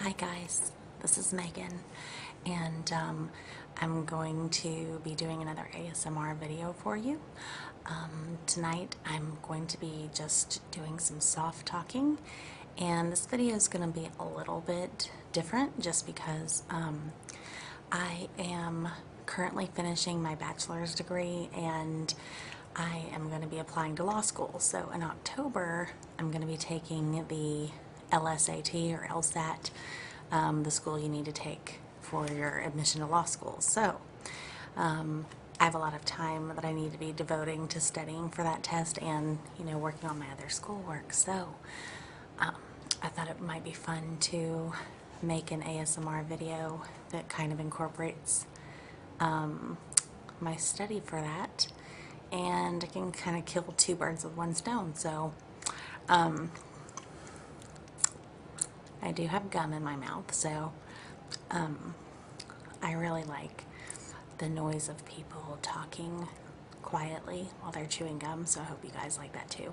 Hi guys, this is Megan, and I'm going to be doing another ASMR video for you. Tonight I'm going to be just doing some soft talking, and this video is going to be a little bit different just because I am currently finishing my bachelor's degree and I am going to be applying to law school. So in October I'm going to be taking the LSAT or LSAT, the school you need to take for your admission to law school. So I have a lot of time that I need to be devoting to studying for that test and, working on my other schoolwork. So I thought it might be fun to make an ASMR video that kind of incorporates my study for that, and I can kind of kill two birds with one stone. So I do have gum in my mouth, so I really like the noise of people talking quietly while they're chewing gum, so I hope you guys like that too.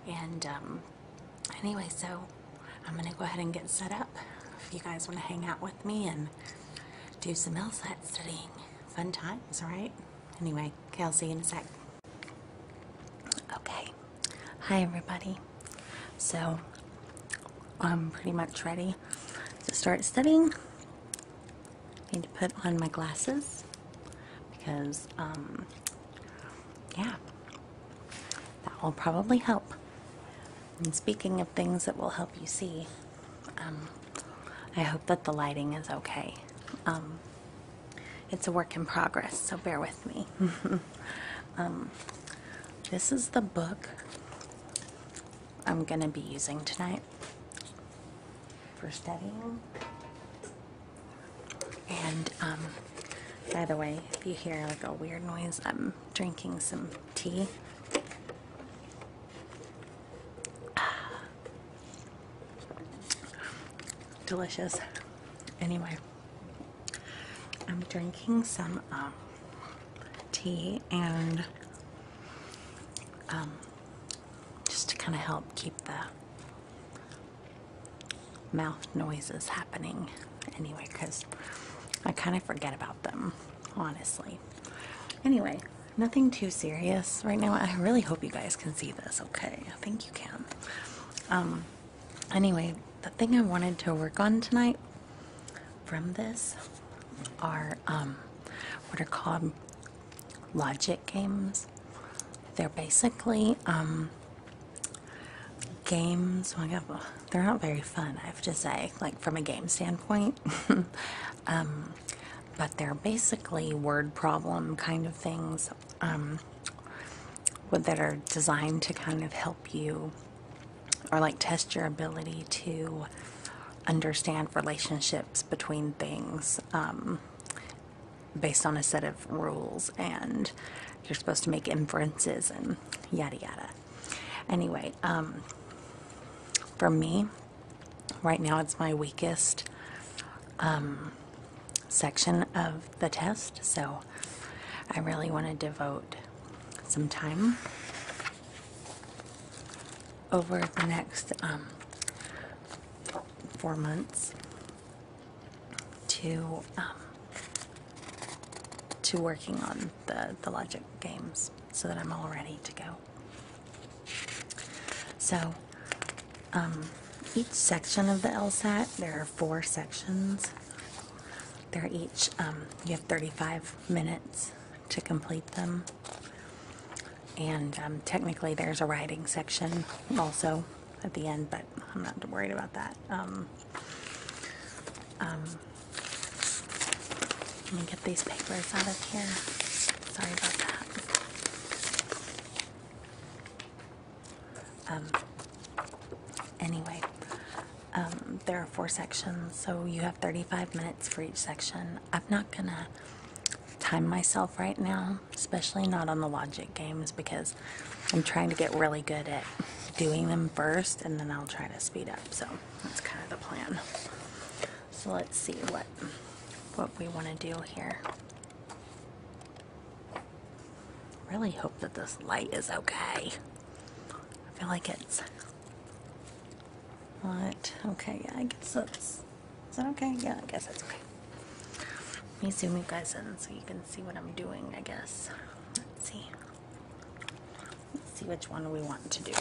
And anyway, so I'm going to go ahead and get set up if you guys want to hang out with me and do some LSAT studying. Fun times, right? Anyway, okay, I'll see you in a sec. Okay, hi everybody. So I'm pretty much ready to start studying. I need to put on my glasses because, yeah, that will probably help. And speaking of things that will help you see, I hope that the lighting is okay. It's a work in progress, so bear with me. This is the book I'm going to be using tonight for studying. And by the way, if you hear like a weird noise, I'm drinking some tea. Delicious. Anyway, I'm drinking some tea, and just to kind of help keep the mouth noises happening anyway, because I kind of forget about them, honestly. Anyway, nothing too serious right now. I really hope you guys can see this okay. I think you can. Anyway, the thing I wanted to work on tonight from this are what are called logic games. They're basically games. They're not very fun, I have to say, like from a game standpoint. But they're basically word problem kind of things that are designed to kind of help you, or like test your ability to understand relationships between things based on a set of rules, and you're supposed to make inferences and yada yada. Anyway, for me, right now it's my weakest section of the test, so I really want to devote some time over the next 4 months to working on the logic games so that I'm all ready to go. So each section of the LSAT, there are 4 sections. They're each, you have 35 minutes to complete them. And technically there's a writing section also at the end, but I'm not worried about that. Let me get these papers out of here. Sorry about that. Anyway, there are 4 sections, so you have 35 minutes for each section. I'm not gonna time myself right now, especially not on the logic games, because I'm trying to get really good at doing them first, and then I'll try to speed up. So that's kind of the plan. So let's see what we want to do here. Really hope that this light is okay. I feel like it's not okay. Yeah, I guess it's Is that okay? Yeah, I guess that's okay. Let me zoom you guys in so you can see what I'm doing, I guess. Let's see. Let's see which one we want to do.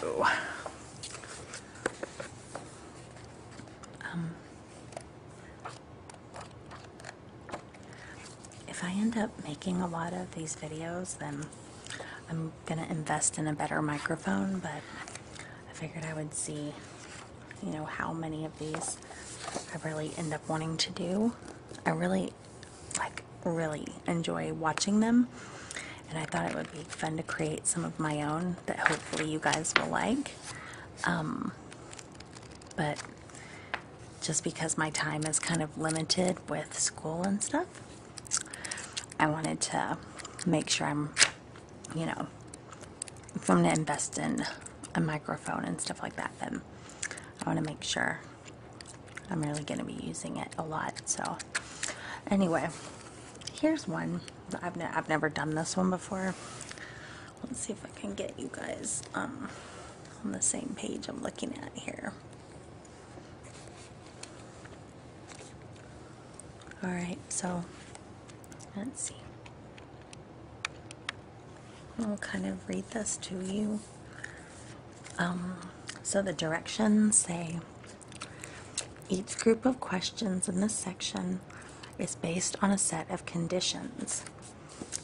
If I end up making a lot of these videos, then I'm going to invest in a better microphone, but I figured I would see, you know, how many of these I really end up wanting to do. I really enjoy watching them, and I thought it would be fun to create some of my own that hopefully you guys will like. But just because my time is kind of limited with school and stuff, I wanted to make sure I'm, you know, if I'm going to invest in a microphone and stuff like that, then I want to make sure I'm really going to be using it a lot. So anyway, here's one. I've never done this one before. Let's see if I can get you guys on the same page I'm looking at here. Alright, so let's see. I'll kind of read this to you. So the directions say, each group of questions in this section is based on a set of conditions.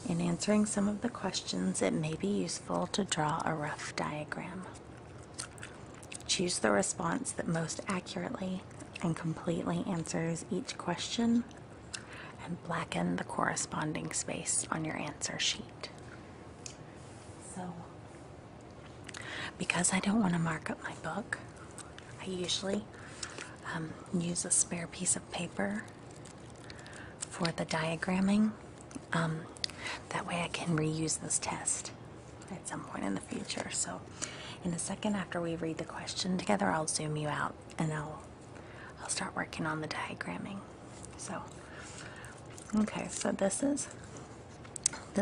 In answering some of the questions, it may be useful to draw a rough diagram. Choose the response that most accurately and completely answers each question, and blacken the corresponding space on your answer sheet. So, because I don't want to mark up my book, I usually use a spare piece of paper for the diagramming. That way I can reuse this test at some point in the future. So in a second after we read the question together, I'll zoom you out and I'll start working on the diagramming. So, okay, so this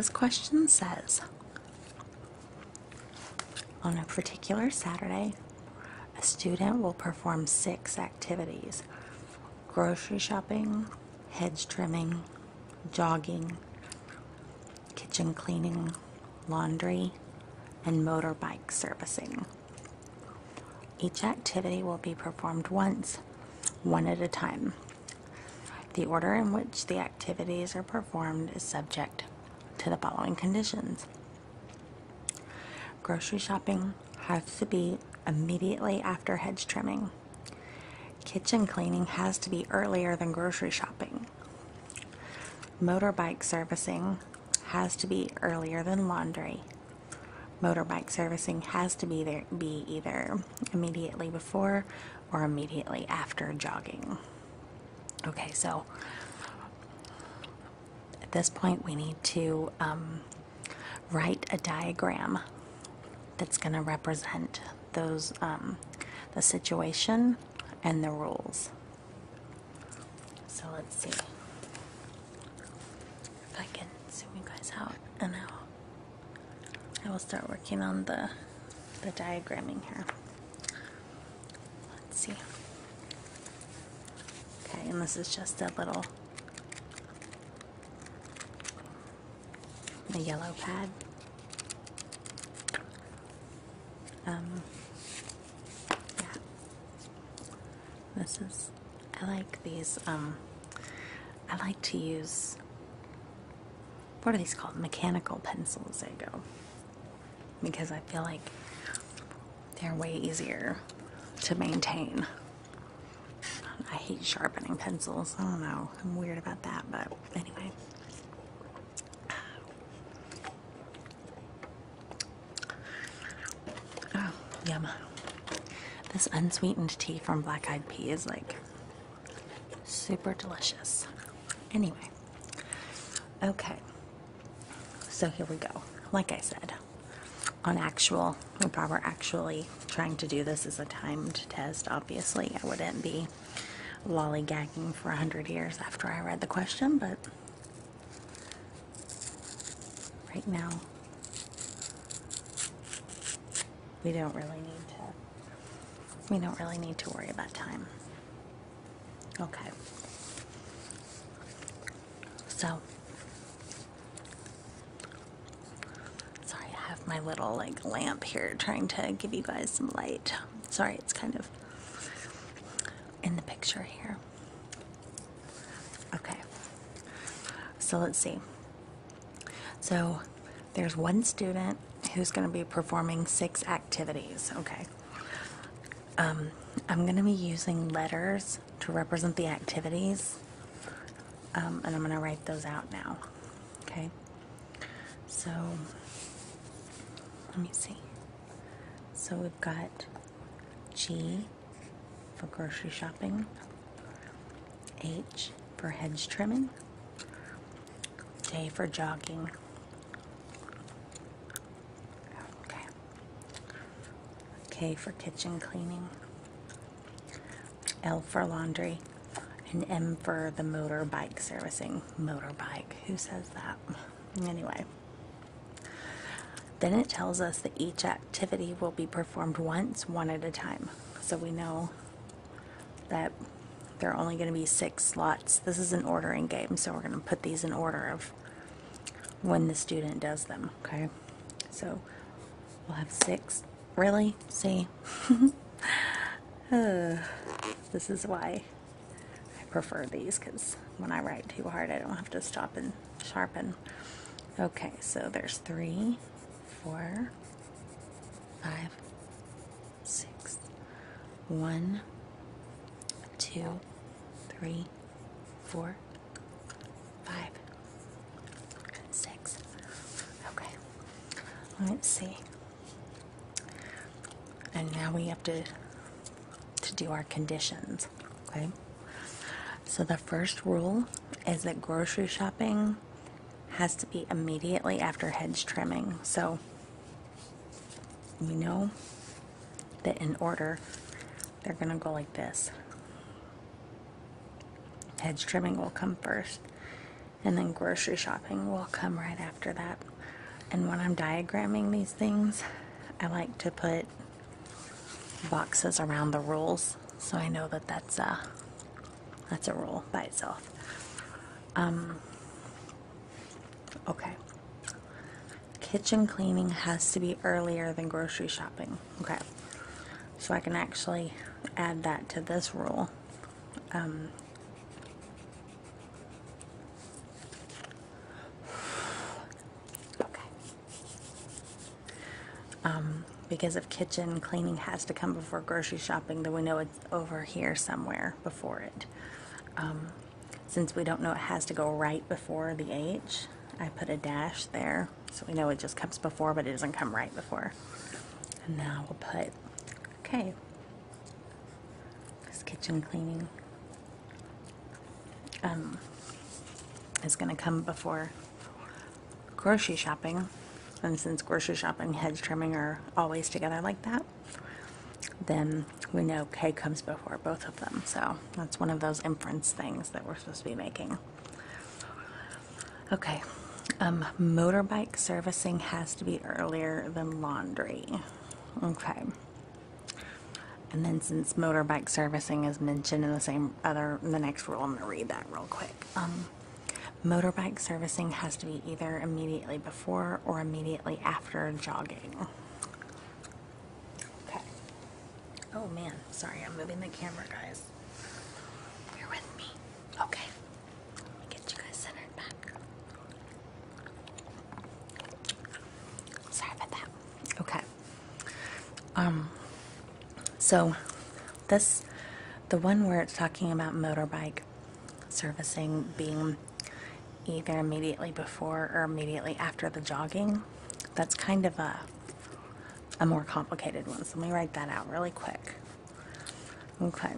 question says, on a particular Saturday, a student will perform 6 activities: grocery shopping, hedge trimming, jogging, kitchen cleaning, laundry, and motorbike servicing. Each activity will be performed once, one at a time. The order in which the activities are performed is subject to the following conditions. Grocery shopping has to be immediately after hedge trimming. Kitchen cleaning has to be earlier than grocery shopping. Motorbike servicing has to be earlier than laundry. Motorbike servicing has to be either immediately before or immediately after jogging. Okay, so at this point we need to write a diagram that's going to represent those the situation and the rules. So let's see if I can zoom you guys out, and I will start working on the diagramming here. Let's see. Okay, and this is just a yellow pad. Yeah. This is, I like these, I like to use, what are these called? Mechanical pencils, there you go. Because I feel like they're way easier to maintain. I hate sharpening pencils. I don't know. I'm weird about that, but anyway. Oh, yum. This unsweetened tea from Black Eyed Pea is like super delicious. Anyway. Okay. So here we go. Like I said, if I were actually trying to do this as a timed test, obviously I wouldn't be lollygagging for 100 years after I read the question, but right now we don't really need to worry about time. Okay, So, sorry, I have my little like lamp here trying to give you guys some light. Sorry, it's kind of in the picture here. Okay, so let's see. So there's one student who's going to be performing 6 activities. Okay. I'm going to be using letters to represent the activities, and I'm going to write those out now. Okay. So let me see. So we've got G for grocery shopping, H for hedge trimming, J for jogging. Okay. K for kitchen cleaning, L for laundry, and M for the motorbike servicing. Motorbike, who says that? Anyway. Then it tells us that each activity will be performed once, one at a time. So we know that there are only going to be 6 slots. This is an ordering game, so we're going to put these in order of when the student does them, okay? So we'll have 6. Really? See? This is why I prefer these, because when I write too hard, I don't have to stop and sharpen. Okay, so there's 3, 4, 5, 6. 1, 2, 3, 4, 5, and 6. Okay, let's see. And now we have to do our conditions, okay? So the first rule is that grocery shopping has to be immediately after hedge trimming. So we know that in order, they're going to go like this. Hedge trimming will come first, and then grocery shopping will come right after that. And when I'm diagramming these things, I like to put boxes around the rules, so I know that that's a rule by itself. Okay. Kitchen cleaning has to be earlier than grocery shopping. Okay. So I can actually add that to this rule. Because if kitchen cleaning has to come before grocery shopping, then we know it's over here somewhere before it. Since we don't know it has to go right before the H, I put a dash there, so we know it just comes before, but it doesn't come right before. And now we'll put K, because kitchen cleaning is going to come before grocery shopping. And since grocery shopping and hedge trimming are always together like that, then we know K comes before both of them. So that's one of those inference things that we're supposed to be making. Okay. Motorbike servicing has to be earlier than laundry. Okay. And then since motorbike servicing is mentioned in the next rule, I'm going to read that real quick. Motorbike servicing has to be either immediately before or immediately after jogging. Okay. Oh man, sorry, I'm moving the camera, guys. Bear with me. Okay. Let me get you guys centered back. Sorry about that. Okay. So the one where it's talking about motorbike servicing being either immediately before or immediately after the jogging, that's kind of a more complicated one. So let me write that out really quick. Okay.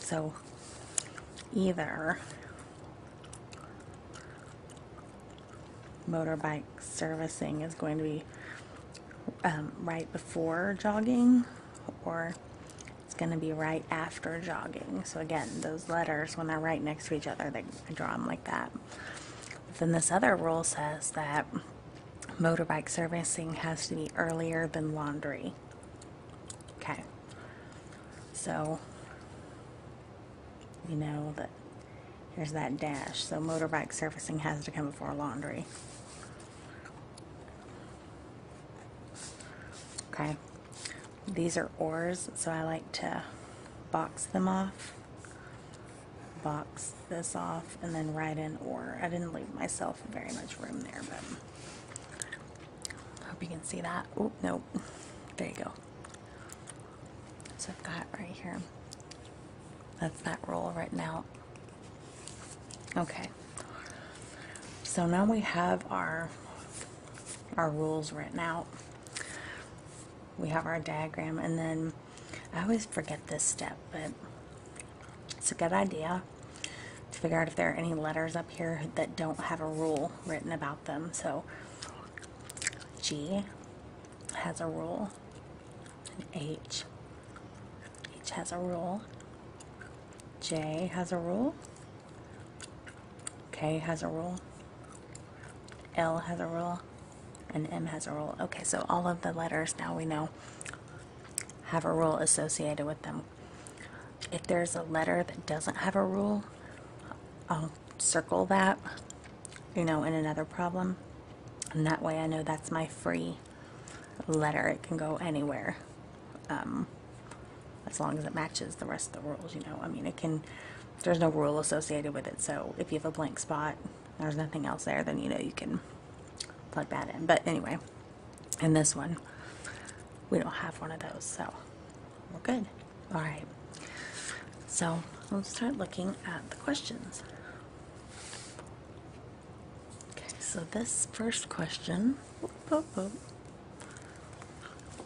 So either motorbike servicing is going to be right before jogging, or it's going to be right after jogging. So again, those letters, when they're right next to each other, I draw them like that. But then this other rule says that motorbike servicing has to be earlier than laundry. Okay. So we know that there's that dash. So motorbike surfacing has to come before laundry. Okay. These are ors, so I like to box them off. Box this off and then write in or. I didn't leave myself very much room there, but hope you can see that. Oh, nope. There you go. So I've got right here. That's that rule written out. Okay. So now we have our rules written out. We have our diagram, and then I always forget this step, but it's a good idea to figure out if there are any letters up here that don't have a rule written about them. So G has a rule, and H has a rule, J has a rule, K has a rule, L has a rule, and M has a rule. Okay, so all of the letters now we know have a rule associated with them. If there's a letter that doesn't have a rule, I'll circle that, in another problem. And that way I know that's my free letter. It can go anywhere. As long as it matches the rest of the rules, I mean, there's no rule associated with it. So if you have a blank spot, there's nothing else there, then you can plug that in. But anyway, in this one, we don't have one of those, so we're good. All right. So let's start looking at the questions. Okay, so this first question, let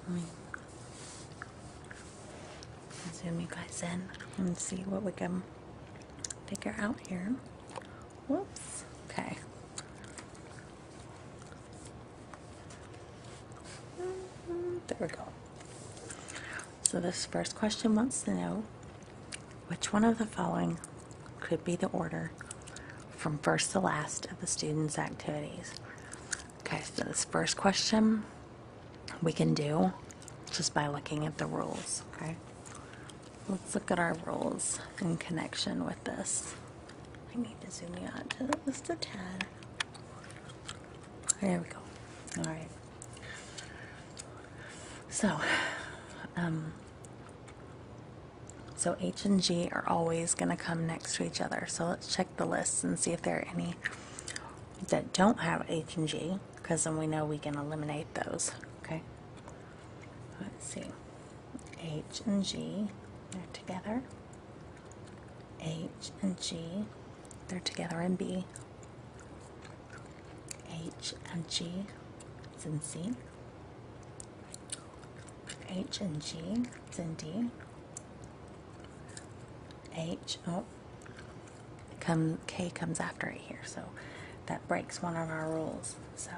me zoom you guys in and see what we can figure out here. Whoops. Okay. There we go. So this first question wants to know which one of the following could be the order from first to last of the students' activities. Okay, so this first question we can do just by looking at the rules, okay? Let's look at our rules in connection with this. I need to zoom you out to just a tad. There we go. All right. So H and G are always going to come next to each other. So let's check the lists and see if there are any that don't have H and G, because then we know we can eliminate those. Okay. Let's see. H and G, they're together. H and G, they're together in B. H and G, it's in C. H and G, it's in D. K comes after it here, so that breaks one of our rules. So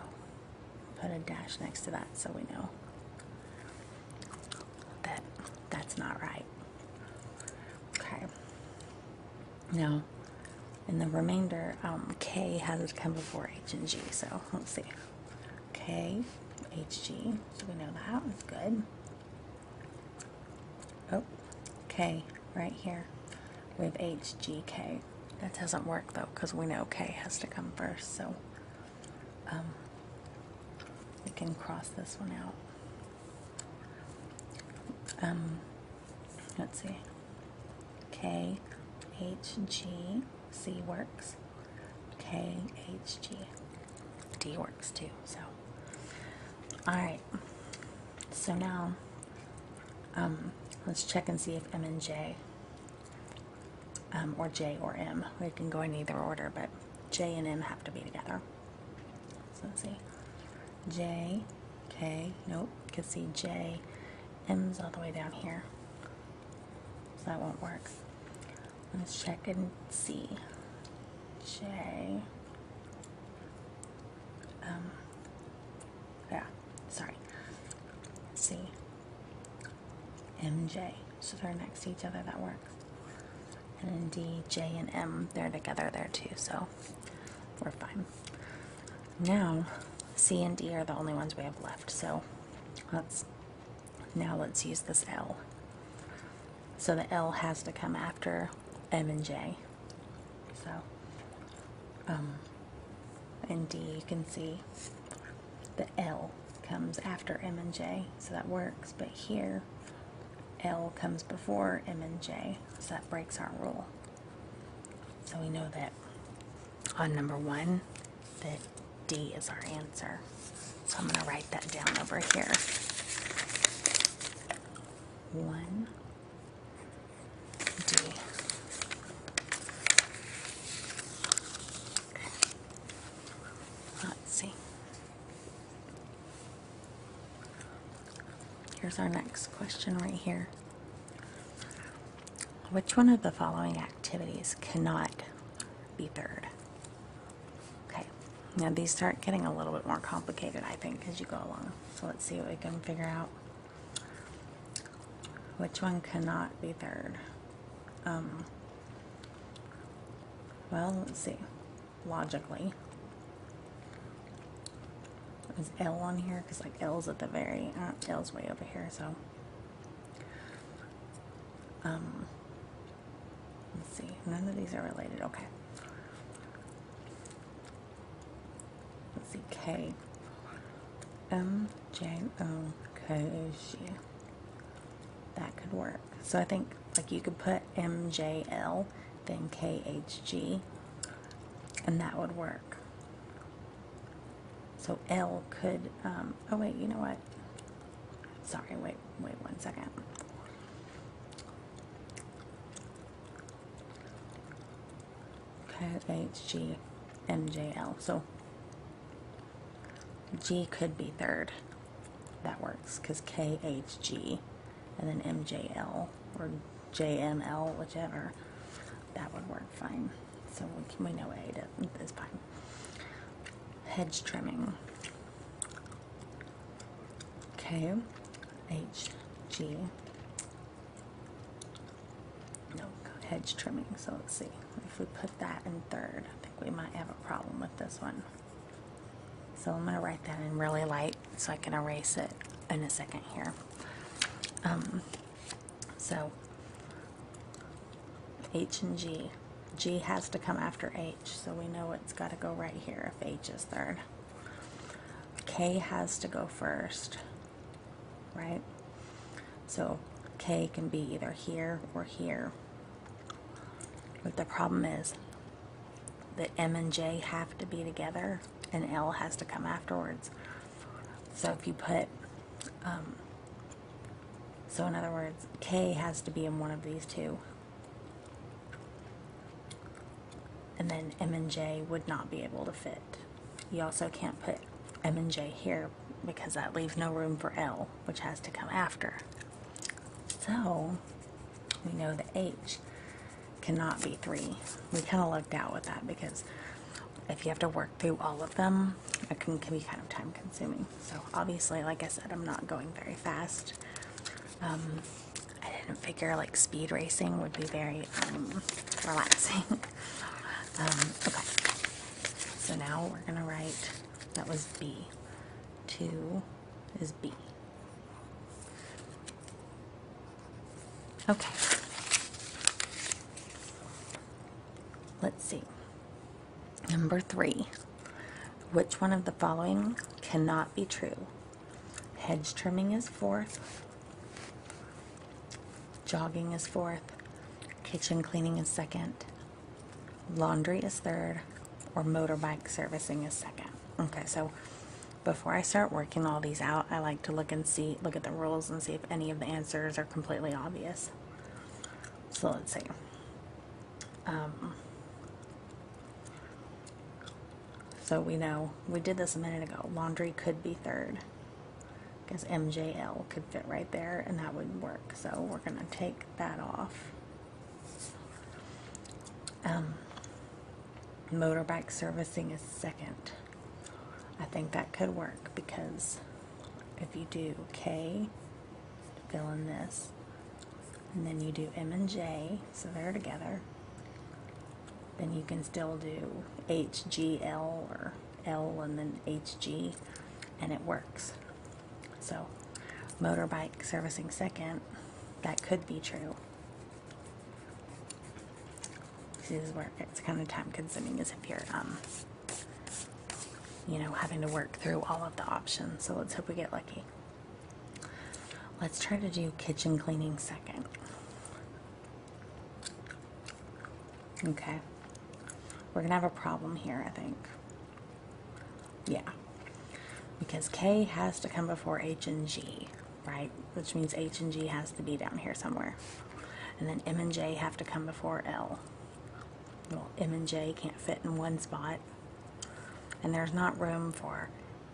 put a dash next to that so we know that that's not right. Okay. Now, in the remainder, K has to come before H and G, so let's see. K, H, G, so we know that one's good. Oh, K, right here. We have H, G, K. That doesn't work though, because we know K has to come first, so we can cross this one out. Let's see. K, H, G, C works. K, H, G. D works too, so. Alright. So now, let's check and see if M and J, or J or M. We can go in either order, but J and M have to be together. So let's see. J, K, nope, you can see J, M's all the way down here. So that won't work. Let's check and see. J, yeah, sorry. C, M, J. So they're next to each other, that works. And then D, J, and M, they're together there too, so we're fine. Now, C and D are the only ones we have left, so let's use this L. So the L has to come after M and J. So In D, you can see the L comes after M and J, so that works. But here, L comes before M and J, so that breaks our rule. So we know that on number 1, that D is our answer. So I'm going to write that down over here. 1, D. Let's see. Here's our next question right here. Which one of the following activities cannot be third? Okay, now these start getting a little bit more complicated, I think, as you go along. So let's see what we can figure out. Which one cannot be third? Well, let's see. Logically, is L on here? Because like L's at the very, L's way over here, so. Let's see, none of these are related, okay. Let's see, K. M, J, O, K, G. That could work. So I think like you could put M, J, L, then K, H, G, and that would work. So L could, oh wait, you know what? Sorry, wait 1 second. K, H, G, M, J, L. So G could be third. That works, because K, H, G, and then M, J, L, or J, M, L, whichever. That would work fine. So we know A is fine. Hedge trimming. K, H, G. No, hedge trimming. So let's see. If we put that in third, I think we might have a problem with this one. So I'm going to write that in really light so I can erase it in a second here. So H and G. G has to come after H, so we know it's got to go right here if H is third. K has to go first, right? So K can be either here or here. But the problem is that M and J have to be together and L has to come afterwards. So if you put, so in other words, K has to be in one of these two. And then M and J would not be able to fit. You also can't put M and J here because that leaves no room for L, which has to come after. So we know that H cannot be 3. We kind of lucked out with that because if you have to work through all of them, it can be kind of time consuming. So obviously, like I said, I'm not going very fast. I didn't figure like speed racing would be very relaxing. Okay, so now we're going to write, that was B. 2 is B. Okay. Let's see. Number 3. Which one of the following cannot be true? Hedge trimming is 4th. Jogging is 4th. Kitchen cleaning is 2nd. Laundry is 3rd. Or motorbike servicing is 2nd. Okay, so before I start working all these out, I like to look at the rules and see if any of the answers are completely obvious. So let's see. So we know, we did this a minute ago, laundry could be 3rd because MJL could fit right there and that would work. So we're going to take that off. Motorbike servicing is 2nd. I think that could work because if you do K, fill in this, and then you do M and J, so they're together, then you can still do HGL or L and then HG, and it works. So motorbike servicing 2nd, that could be true. See, this is where it's kind of time consuming, as if you're, you know, having to work through all of the options. So let's hope we get lucky. Let's try to do kitchen cleaning second. Okay. We're going to have a problem here, I think. Yeah. Because K has to come before H and G, right? Which means H and G has to be down here somewhere. And then M and J have to come before L. Well, M and J can't fit in one spot. And there's not room for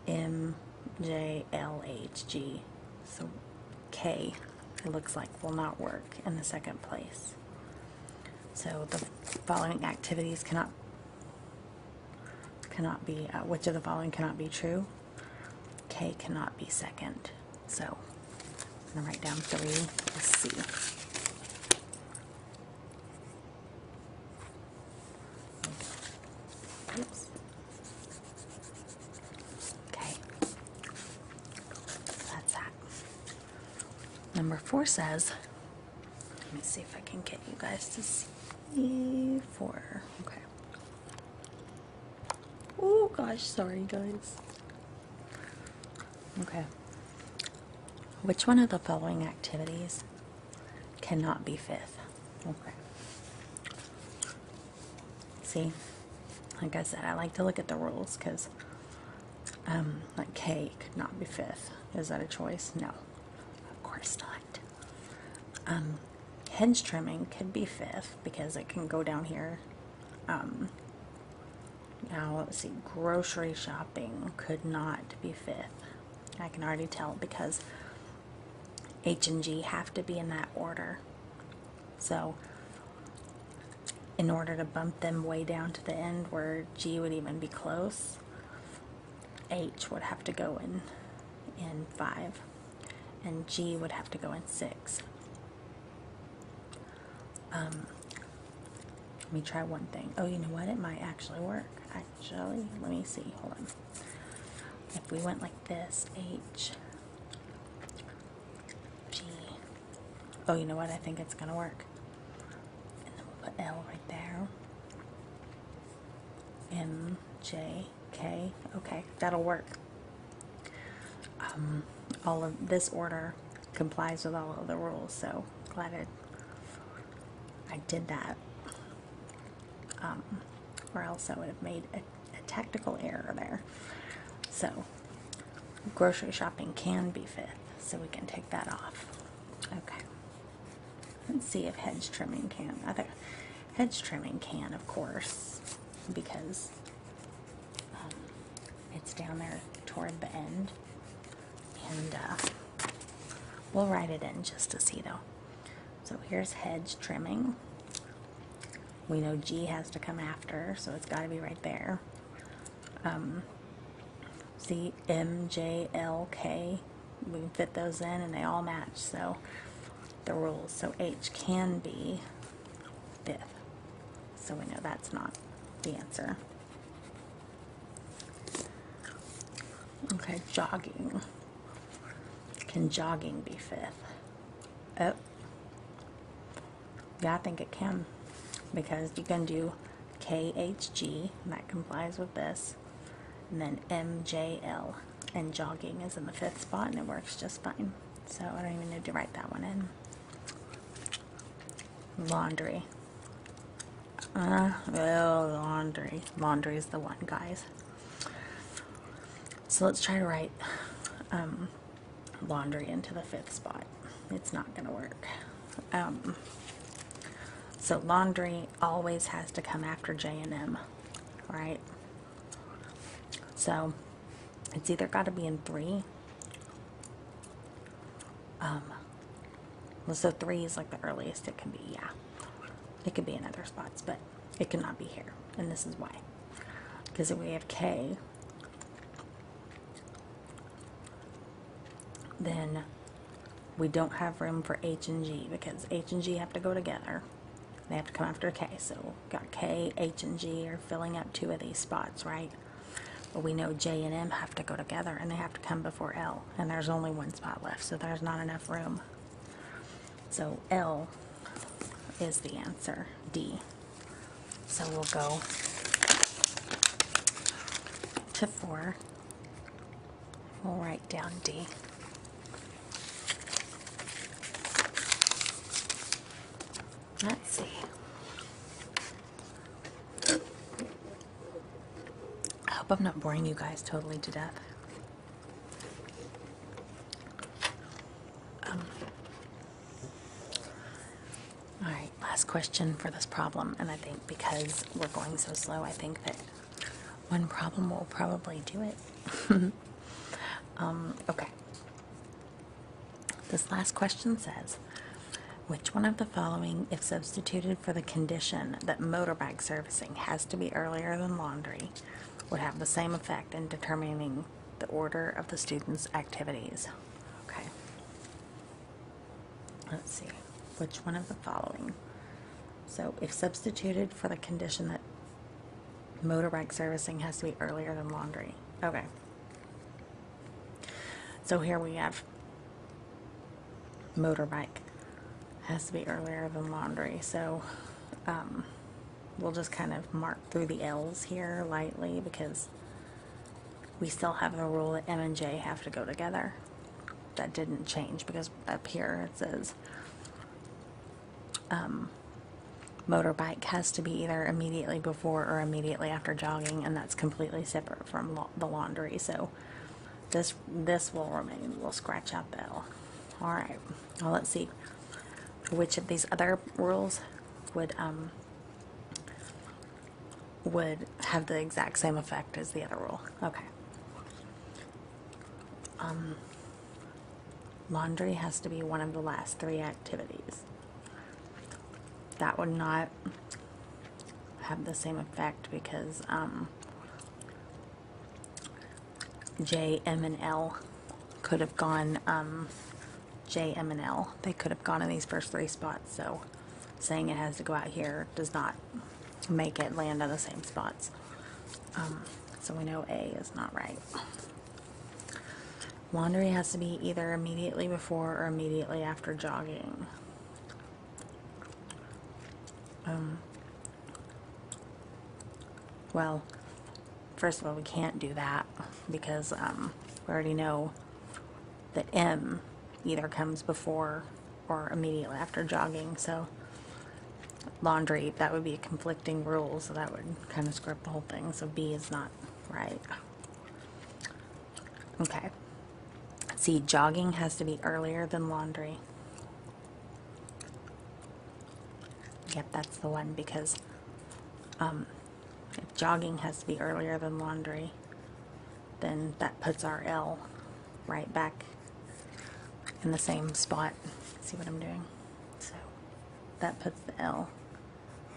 M, J, L, H, G. So K, it looks like, will not work in the second place. So the following activities cannot be, which of the following cannot be true? K cannot be second. So I'm going to write down 3. Let's see. Oops. Okay. That's that. Number 4 says, let me see if I can get you guys to see 4. Okay. Oh gosh, sorry guys. Okay. Which one of the following activities cannot be fifth? Okay. See, like I said, I like to look at the rules because, like K could not be fifth. Is that a choice? No, of course not. Hedge trimming could be fifth because it can go down here. Now, let's see, grocery shopping could not be fifth. I can already tell because H and G have to be in that order. So, in order to bump them way down to the end where G would even be close, H would have to go in 5, and G would have to go in 6. Let me try one thing. Oh, you know what? It might actually work. Actually, let me see. Hold on. If we went like this, H, G. Oh, you know what? I think it's going to work. And then we'll put L right there. M, J, K. Okay, that'll work. All of this order complies with all of the rules, so glad I did that. Or else I would have made a tactical error there. So, grocery shopping can be fifth, so we can take that off. Okay. Let's see if hedge trimming can. I think hedge trimming can, of course, because it's down there toward the end. And we'll write it in just to see, though. So here's hedge trimming. We know G has to come after, so it's got to be right there. See, M, J, L, K, we can fit those in and they all match, so the rules. So H can be fifth, so we know that's not the answer. Okay, jogging. Can jogging be fifth? Oh, yeah, I think it can, because you can do KHG, and that complies with this, and then MJL, and jogging is in the 5th spot, and it works just fine. So I don't even need to write that one in. Laundry. Oh, laundry. Laundry is the one, guys. So let's try to write laundry into the 5th spot. It's not going to work. So laundry always has to come after J and M, right? So it's either got to be in 3. So 3 is like the earliest it can be, yeah. It could be in other spots, but it cannot be here. And this is why. Because if we have K, then we don't have room for H and G, because H and G have to go together. They have to come after K. So we've got K, H, and G are filling up 2 of these spots, right? But we know J and M have to go together, and they have to come before L. And there's only 1 spot left, so there's not enough room. So L is the answer, D. So we'll go to 4. We'll write down D. Let's see. I hope I'm not boring you guys totally to death. Alright, last question for this problem, and I think because we're going so slow, I think that one problem will probably do it. Okay. This last question says, which one of the following, if substituted for the condition that motorbike servicing has to be earlier than laundry, would have the same effect in determining the order of the student's activities? Okay. Let's see. Which one of the following? So, if substituted for the condition that motorbike servicing has to be earlier than laundry. Okay. So here we have motorbike has to be earlier than laundry. So we'll just kind of mark through the L's here lightly because we still have the rule that M and J have to go together. That didn't change because up here it says motorbike has to be either immediately before or immediately after jogging, and that's completely separate from the laundry. So this will remain. We'll scratch out the L. All right. Well, let's see which of these other rules would have the exact same effect as the other rule. Okay. Laundry has to be one of the last 3 activities. That would not have the same effect because J, M, and L could have gone, J, M, and L, they could have gone in these first 3 spots, so saying it has to go out here does not make it land in the same spots. So we know A is not right. Laundry has to be either immediately before or immediately after jogging. Well, first of all, we can't do that because we already know that M either comes before or immediately after jogging. So laundry, that would be a conflicting rule, so that would kind of screw up the whole thing. So B is not right. Okay. See, jogging has to be earlier than laundry. Yep, that's the one because if jogging has to be earlier than laundry, then that puts our L right back in the same spot. See what I'm doing? So that puts the L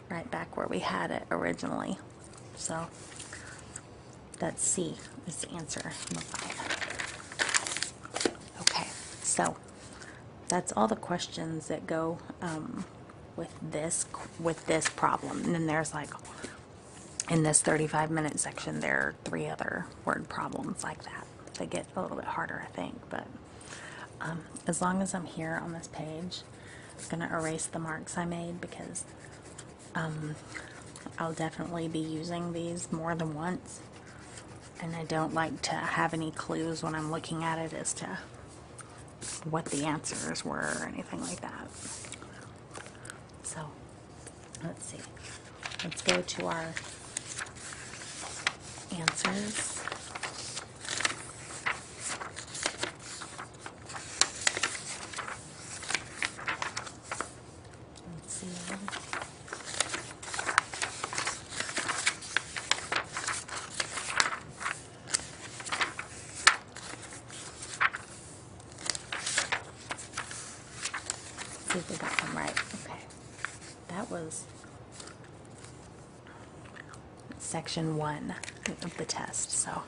right back where we had it originally. So that's C is the answer, number 5. Okay, so that's all the questions that go with this problem. And then there's like, in this 35-minute section, there are 3 other word problems like that. They get a little bit harder, I think, but as long as I'm here on this page, I'm going to erase the marks I made because I'll definitely be using these more than once, and I don't like to have any clues when I'm looking at it as to what the answers were or anything like that. So, let's see. Let's go to our answers. Let's see. See if we got them right. Okay. That was section 1 of the test. So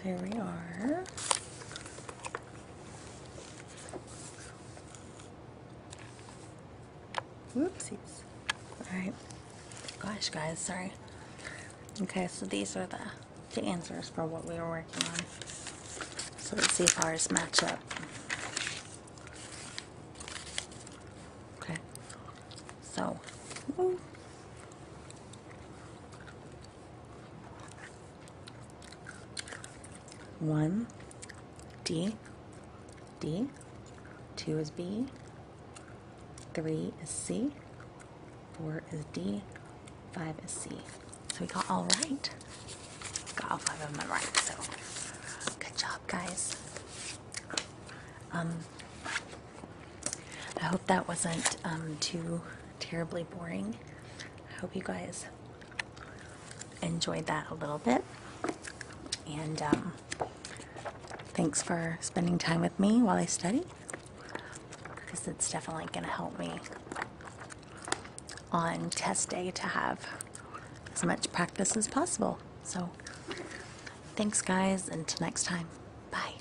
here we are. Whoopsies. Alright. Gosh, guys, sorry. Okay, so these are the answers for what we were working on. So let's see if ours match up. Okay. So, 1, D, D, 2 is B, 3 is C, 4 is D, 5 is C. So we got all right. Got all 5 of them right, so good job, guys. I hope that wasn't too terribly boring. I hope you guys enjoyed that a little bit. And thanks for spending time with me while I study, because it's definitely going to help me on test day to have as much practice as possible. So thanks, guys, and until next time, bye.